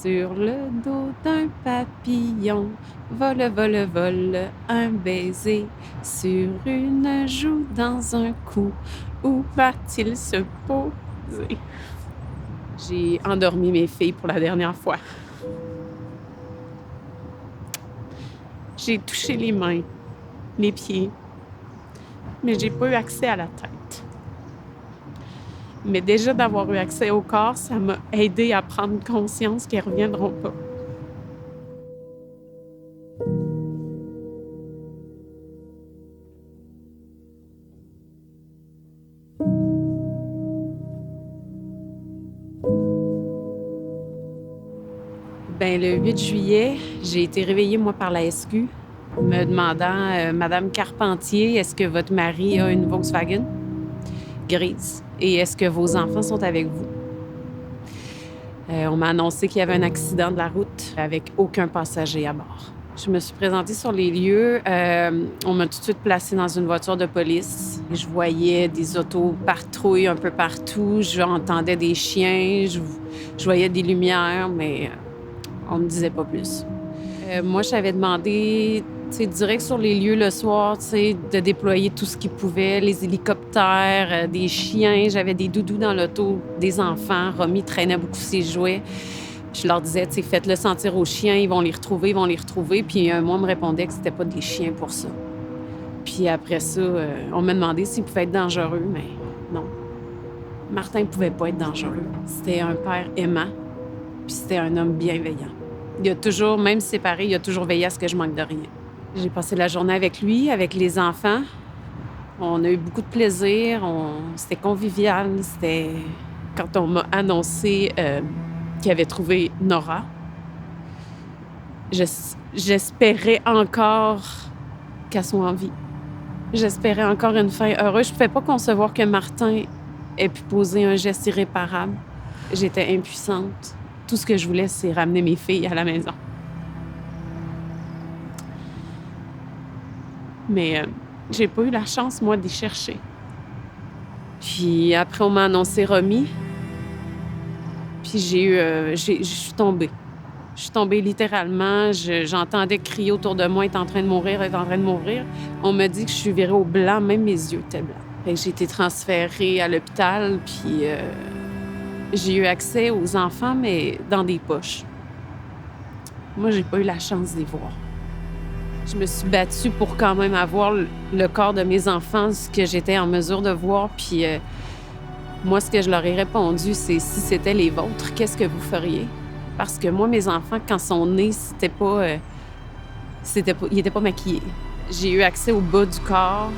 Sur le dos d'un papillon, vole, vole, vole, un baiser sur une joue dans un cou. Où va-t-il se poser? J'ai endormi mes filles pour la dernière fois. J'ai touché les mains, les pieds, mais j'ai pas eu accès à la tête. Mais déjà d'avoir eu accès au corps, ça m'a aidé à prendre conscience qu'ils ne reviendront pas. Le 8 juillet, j'ai été réveillée, moi, par la SQ, me demandant, Madame Carpentier, est-ce que votre mari a une Volkswagen grise? Et est-ce que vos enfants sont avec vous? On m'a annoncé qu'il y avait un accident de la route avec aucun passager à bord. Je me suis présentée sur les lieux. On m'a tout de suite placée dans une voiture de police. Je voyais des autopatrouilles un peu partout. J'entendais des chiens. Je voyais des lumières, mais on me disait pas plus. Moi, j'avais demandé, direct sur les lieux le soir, de déployer tout ce qu'ils pouvaient, les hélicoptères, des chiens. J'avais des doudous dans l'auto, des enfants. Romy traînait beaucoup ses jouets. Je leur disais, faites-le sentir aux chiens, ils vont les retrouver, Puis moi, on me répondait que c'était pas des chiens pour ça. Puis après ça, on m'a demandé s'il pouvait être dangereux, mais non. Martin pouvait pas être dangereux. C'était un père aimant, puis c'était un homme bienveillant. Il a toujours, même séparé, il a toujours veillé à ce que je manque de rien. J'ai passé la journée avec lui, avec les enfants. On a eu beaucoup de plaisir. C'était convivial. C'était quand on m'a annoncé qu'il avait trouvé Nora. J'espérais encore qu'elle soit en vie. J'espérais encore une fin heureuse. Je ne pouvais pas concevoir que Martin ait pu poser un geste irréparable. J'étais impuissante. Tout ce que je voulais, c'est ramener mes filles à la maison. Mais j'ai pas eu la chance, moi, d'y chercher. Puis après, on m'a annoncé Romy. Puis je suis tombée. Je suis tombée littéralement. J'entendais crier autour de moi, elle est en train de mourir, elle est en train de mourir. On m'a dit que je suis virée au blanc, même mes yeux étaient blancs. Fait que j'ai été transférée à l'hôpital, puis j'ai eu accès aux enfants, mais dans des poches. Moi, j'ai pas eu la chance d'y voir. Je me suis battue pour quand même avoir le corps de mes enfants, ce que j'étais en mesure de voir. Puis moi, ce que je leur ai répondu, c'est si c'était les vôtres, qu'est-ce que vous feriez? Parce que moi, mes enfants, quand ils sont nés, ils n'étaient pas maquillés. J'ai eu accès au bas du corps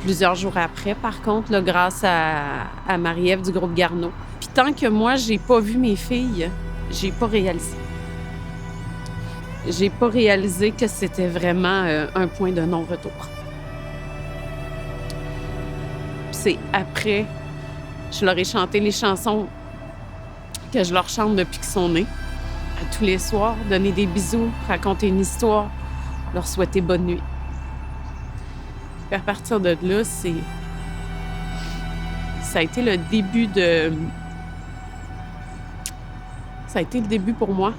plusieurs jours après, par contre, là, grâce à Marie-Ève du groupe Garneau. Puis tant que moi, j'ai pas vu mes filles, j'ai pas réalisé. J'ai pas réalisé que c'était vraiment un point de non-retour. Puis c'est après, je leur ai chanté les chansons que je leur chante depuis qu'ils sont nés. À tous les soirs, donner des bisous, raconter une histoire, leur souhaiter bonne nuit. Puis à partir de là, ça a été le début Ça a été le début pour moi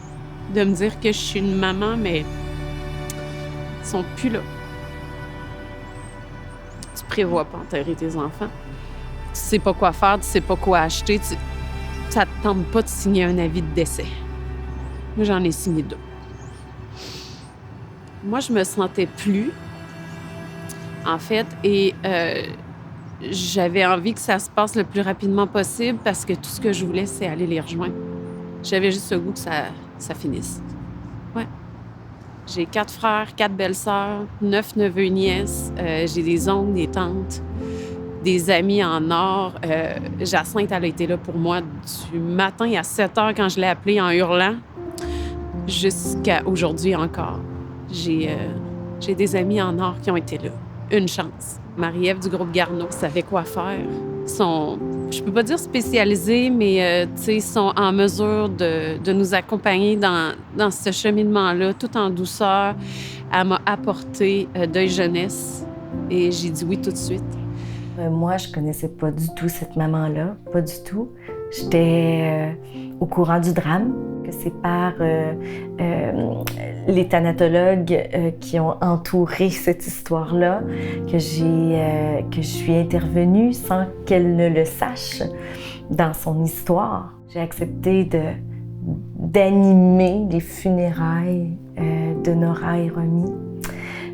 de me dire que je suis une maman, mais ils sont plus là. Tu prévois pas enterrer tes enfants. Tu sais pas quoi faire, tu sais pas quoi acheter. Ça te tente pas de signer un avis de décès. Moi, j'en ai signé 2. Moi, je me sentais plus, en fait, et j'avais envie que ça se passe le plus rapidement possible parce que tout ce que je voulais, c'est aller les rejoindre. J'avais juste le goût que ça finisse. Ouais. J'ai 4 frères, 4 belles-sœurs, 9 neveux et nièces. J'ai des oncles, des tantes, des amis en or. Jacinthe, elle a été là pour moi du matin à 7 heures quand je l'ai appelée en hurlant jusqu'à aujourd'hui encore. J'ai des amis en or qui ont été là. Une chance. Marie-Ève du groupe Garneau savait quoi faire. Je peux pas dire spécialisés, mais ils sont en mesure de nous accompagner dans ce cheminement-là, tout en douceur. Elle m'a apporté Deuil Jeunesse et j'ai dit oui tout de suite. Moi, je connaissais pas du tout cette maman-là, pas du tout. J'étais au courant du drame. que c'est par les thanatologues qui ont entouré cette histoire-là que je suis intervenue sans qu'elle ne le sache dans son histoire. J'ai accepté d'animer les funérailles de Nora et Romy.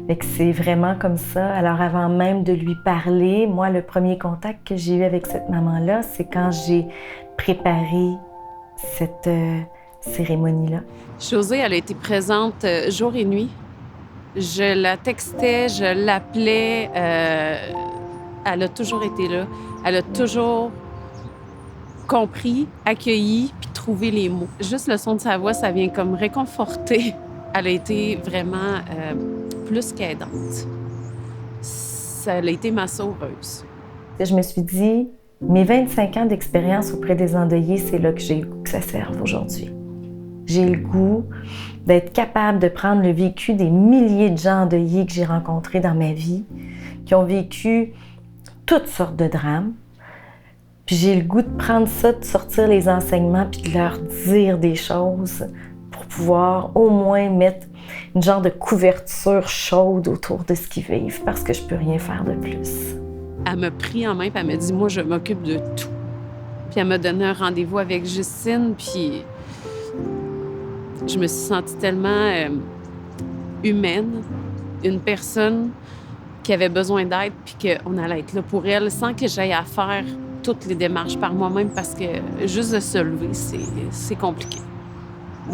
Fait que c'est vraiment comme ça. Alors avant même de lui parler, moi, le premier contact que j'ai eu avec cette maman-là, c'est quand j'ai préparé cette cérémonie-là. Josée, elle a été présente jour et nuit. Je la textais, je l'appelais. Elle a toujours été là. Elle a toujours compris, accueilli, puis trouvé les mots. Juste le son de sa voix, ça vient comme réconforter. Elle a été vraiment plus qu'aidante. Ça a été ma sauveuse. Je me suis dit, mes 25 ans d'expérience auprès des endeuillés, c'est là que j'ai le goût que ça serve aujourd'hui. J'ai le goût d'être capable de prendre le vécu des milliers de gens endeuillés que j'ai rencontrés dans ma vie, qui ont vécu toutes sortes de drames. Puis j'ai le goût de prendre ça, de sortir les enseignements, puis de leur dire des choses pour pouvoir au moins mettre une genre de couverture chaude autour de ce qu'ils vivent, parce que je peux rien faire de plus. Elle m'a pris en main, puis elle m'a dit « Moi, je m'occupe de tout. » Puis elle m'a donné un rendez-vous avec Justine, puis je me suis sentie tellement humaine, une personne qui avait besoin d'aide, puis qu'on allait être là pour elle, sans que j'aille à faire toutes les démarches par moi-même, parce que juste de se lever, c'est compliqué.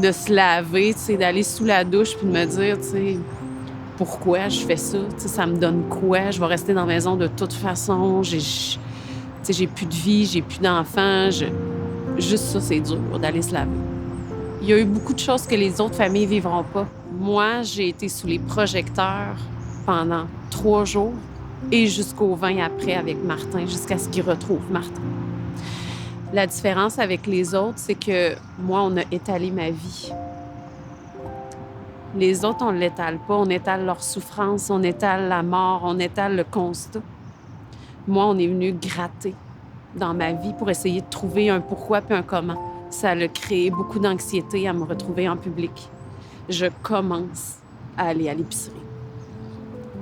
De se laver, d'aller sous la douche, puis de me dire, pourquoi je fais ça? Ça me donne quoi? Je vais rester dans la maison de toute façon. J'ai plus de vie, j'ai plus d'enfants. Juste ça, c'est dur, d'aller se laver. Il y a eu beaucoup de choses que les autres familles ne vivront pas. Moi, j'ai été sous les projecteurs pendant 3 jours et jusqu'au 20 après avec Martin, jusqu'à ce qu'il retrouve Martin. La différence avec les autres, c'est que moi, on a étalé ma vie. Les autres, on ne l'étale pas. On étale leur souffrance, on étale la mort, on étale le constat. Moi, on est venu gratter dans ma vie pour essayer de trouver un pourquoi puis un comment. Ça a créé beaucoup d'anxiété à me retrouver en public. Je commence à aller à l'épicerie.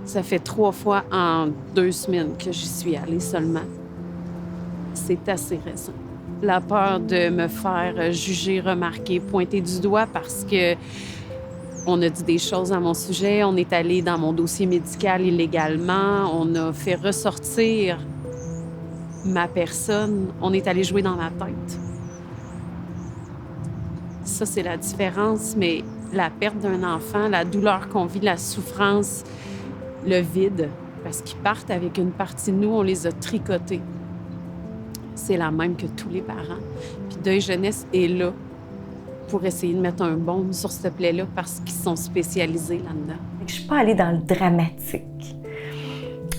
Ça fait 3 fois en 2 semaines que j'y suis allée seulement. C'est assez récent. La peur de me faire juger, remarquer, pointer du doigt parce que on a dit des choses à mon sujet, on est allé dans mon dossier médical illégalement, on a fait ressortir ma personne, on est allé jouer dans ma tête. Ça, c'est la différence, mais la perte d'un enfant, la douleur qu'on vit, la souffrance, le vide, parce qu'ils partent avec une partie de nous, on les a tricotés. C'est la même que tous les parents. Puis Deuil Jeunesse est là pour essayer de mettre un baume sur ce plaie-là parce qu'ils sont spécialisés là-dedans. Je ne suis pas allée dans le dramatique,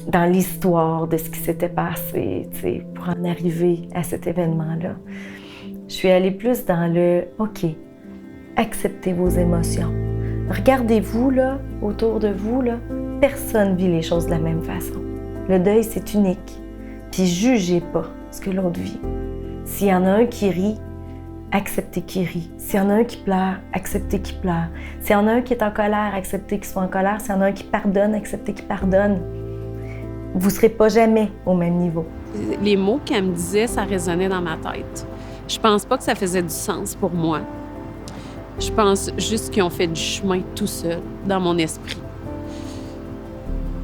dans l'histoire de ce qui s'était passé, pour en arriver à cet événement-là. Je suis allée plus dans le « OK, acceptez vos émotions. Regardez-vous, là, autour de vous, là, personne ne vit les choses de la même façon. Le deuil, c'est unique. Puis jugez pas ce que l'autre vit. S'il y en a un qui rit, acceptez qu'il rit. S'il y en a un qui pleure, acceptez qu'il pleure. S'il y en a un qui est en colère, acceptez qu'il soit en colère. S'il y en a un qui pardonne, acceptez qu'il pardonne. Vous ne serez pas jamais au même niveau. Les mots qu'elle me disait, ça résonnait dans ma tête. Je pense pas que ça faisait du sens pour moi. Je pense juste qu'ils ont fait du chemin tout seul dans mon esprit.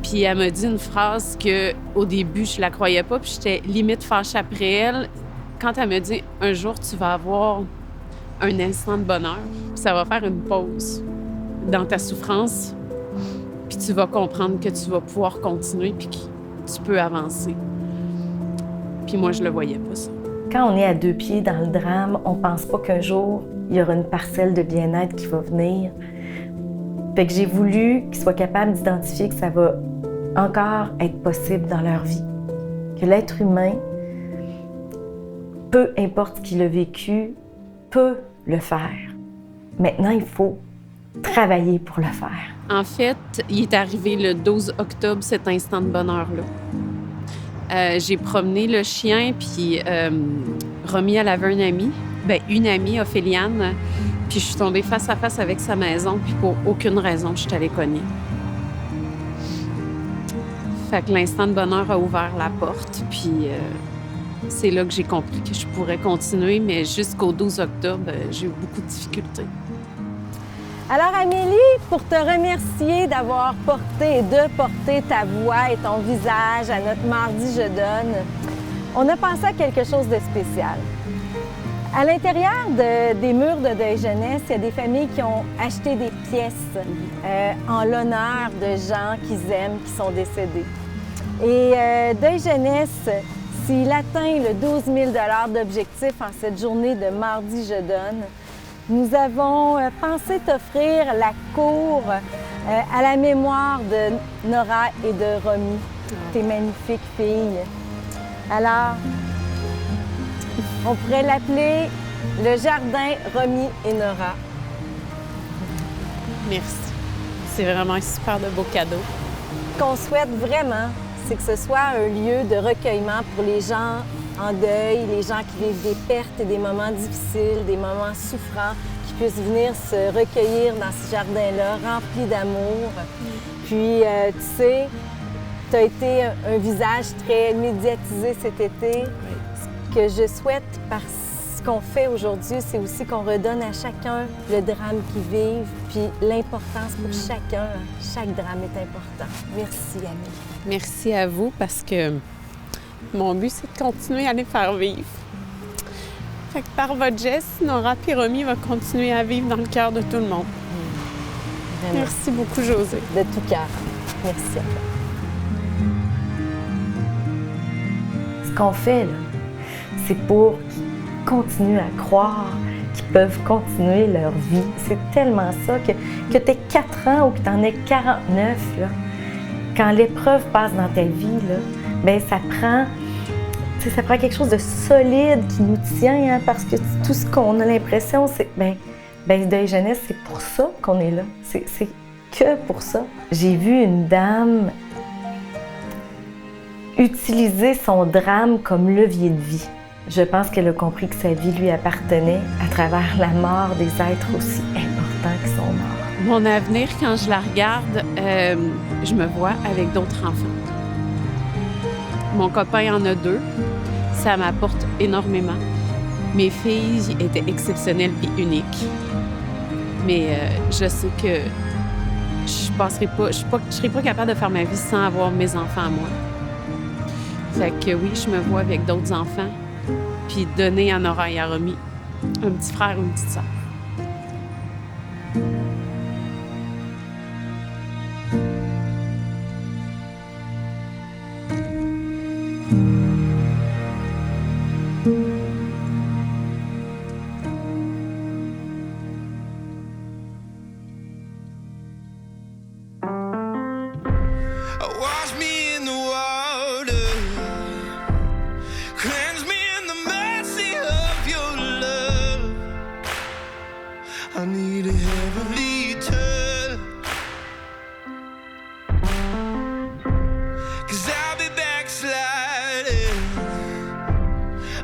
Puis elle m'a dit une phrase que au début, je la croyais pas, puis j'étais limite fâchée après elle. Quand elle me dit « Un jour, tu vas avoir un instant de bonheur, puis ça va faire une pause dans ta souffrance, puis tu vas comprendre que tu vas pouvoir continuer, puis que tu peux avancer. » Puis moi, je le voyais pas, ça. Quand on est à 2 pieds dans le drame, on pense pas qu'un jour, il y aura une parcelle de bien-être qui va venir. Fait que j'ai voulu qu'ils soient capables d'identifier que ça va encore être possible dans leur vie. Que l'être humain, peu importe ce qu'il a vécu, peut le faire. Maintenant, il faut travailler pour le faire. En fait, il est arrivé le 12 octobre, cet instant de bonheur-là. J'ai promené le chien, puis Romy, elle avait un ami. Une amie, Ophéliane, Puis je suis tombée face à face avec sa maison, puis pour aucune raison, je suis allée cogner. Fait que l'instant de bonheur a ouvert la porte, puis c'est là que j'ai compris que je pourrais continuer, mais jusqu'au 12 octobre, j'ai eu beaucoup de difficultés. Alors Amélie, pour te remercier d'avoir porté et de porter ta voix et ton visage à notre Mardi Je donne, on a pensé à quelque chose de spécial. À l'intérieur des murs de Deuil Jeunesse, il y a des familles qui ont acheté des pièces en l'honneur de gens qu'ils aiment, qui sont décédés. Et Deuil Jeunesse, s'il atteint le 12 000 $ d'objectif en cette journée de Mardi Je donne, nous avons pensé t'offrir la cour à la mémoire de Nora et de Romy, tes magnifiques filles. Alors, on pourrait l'appeler le jardin Romy et Nora. Merci. C'est vraiment un super de beau cadeau. Ce qu'on souhaite vraiment, c'est que ce soit un lieu de recueillement pour les gens en deuil, les gens qui vivent des pertes et des moments difficiles, des moments souffrants, qui puissent venir se recueillir dans ce jardin-là, rempli d'amour. Puis, tu sais, tu as été un visage très médiatisé cet été. Ce que je souhaite par ce qu'on fait aujourd'hui, c'est aussi qu'on redonne à chacun le drame qu'ils vivent, puis l'importance pour chacun. Chaque drame est important. Merci, Amélie. Merci à vous parce que mon but, c'est de continuer à les faire vivre. Fait que par votre geste, Nora et Romy va continuer à vivre dans le cœur de tout le monde. Vraiment. Merci beaucoup, Josée. De tout cœur. Merci à toi. Ce qu'on fait, là, c'est pour qu'ils continuent à croire qu'ils peuvent continuer leur vie. C'est tellement ça que tu aies 4 ans ou que tu en aies 49, là, quand l'épreuve passe dans ta vie, là, bien, ça prend quelque chose de solide qui nous tient, hein, parce que tout ce qu'on a l'impression, c'est Deuil Jeunesse, c'est pour ça qu'on est là. C'est que pour ça. J'ai vu une dame utiliser son drame comme levier de vie. Je pense qu'elle a compris que sa vie lui appartenait à travers la mort des êtres aussi importants qui sont morts. Mon avenir, quand je la regarde, je me vois avec d'autres enfants. Mon copain en a 2. Ça m'apporte énormément. Mes filles étaient exceptionnelles et uniques. Mais je sais que je serais pas capable de faire ma vie sans avoir mes enfants à moi. Fait que oui, je me vois avec d'autres enfants, puis donner à Nora et à Romy un petit frère ou une petite sœur. Wash me in the water, cleanse me in the mercy of your love. I need a heavenly touch, 'cause I'll be backsliding.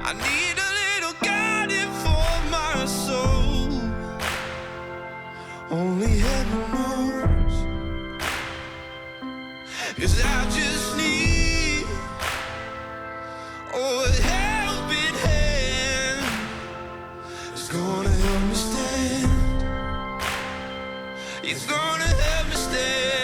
I need a little guiding for my soul. Only heaven knows, 'cause I just need a helping hand. It's gonna help me stand. It's gonna help me stand.